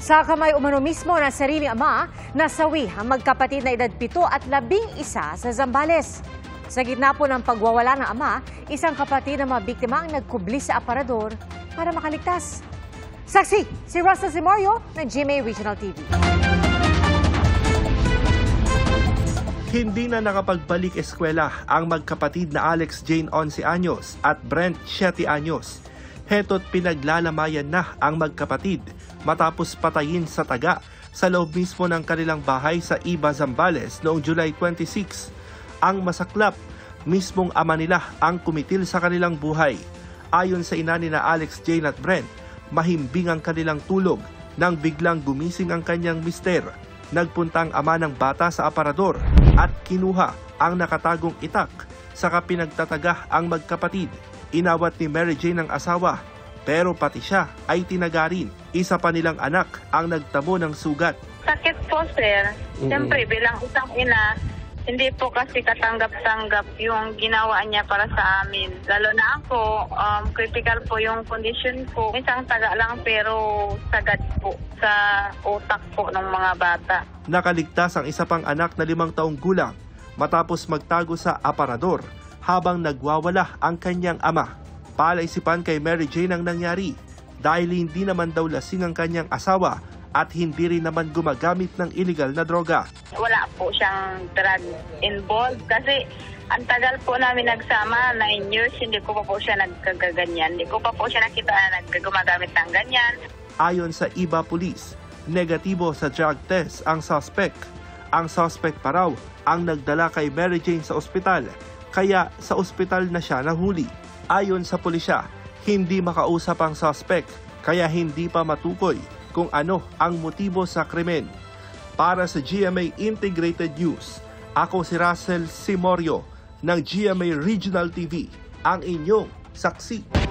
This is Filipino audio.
Sa kamay umano mismo ng sariling ama, nasawi ang magkapatid na edad 7 at 11 sa Zambales. Sa gitna po ng pagwawala ng ama, isang kapatid na mabiktima ang nagkubli sa aparador para makaligtas. Saksi, si Russell Simorio ng GMA Regional TV. Hindi na nakapagbalik eskwela ang magkapatid na Alex Jane 11 anyos at Brent 7 anyos. Heto't pinaglalamayan na ang magkapatid matapos patayin sa taga sa loob mismo ng kanilang bahay sa Iba, Zambales noong July 26. Ang masaklap, mismong ama nila ang kumitil sa kanilang buhay. Ayon sa ina ni na Alex Jane at Brent, mahimbing ang kanilang tulog nang biglang gumising ang kanyang mister. Nagpunta ang ama ng bata sa aparador at kinuha ang nakatagong itak, saka pinagtataga ang magkapatid. Inawat ni Mary Jane ang asawa, pero pati siya ay tinagarin. Isa pa nilang anak ang nagtamo ng sugat. Sakit po, sir. Siyempre, bilang isang ina, hindi po kasi katanggap-tanggap yung ginawa niya para sa amin. Lalo na ako, critical po yung condition ko. Isang taga lang pero sagad po sa utak po ng mga bata. Nakaligtas ang isa pang anak na 5 taong gulang matapos magtago sa aparador habang nagwawala ang kanyang ama. Palaisipan kay Mary Jane ang nangyari dahil hindi naman daw lasing ang kanyang asawa at hindi rin naman gumagamit ng illegal na droga. Wala po siyang drug involved kasi ang tagal po namin nagsama, 9 years, hindi ko pa po siya nagkagaganyan. Hindi ko pa po siya nakita na gumagamit ng ganyan. Ayon sa Iba Police, negatibo sa drug test ang suspect. Ang suspect pa raw ang nagdala kay Mary Jane sa ospital, kaya sa ospital na siya nahuli. Ayon sa pulisya, hindi makausap ang suspect, kaya hindi pa matukoy kung ano ang motibo sa krimen. Para sa GMA Integrated News, ako si Russell Simorio ng GMA Regional TV, ang inyong saksi.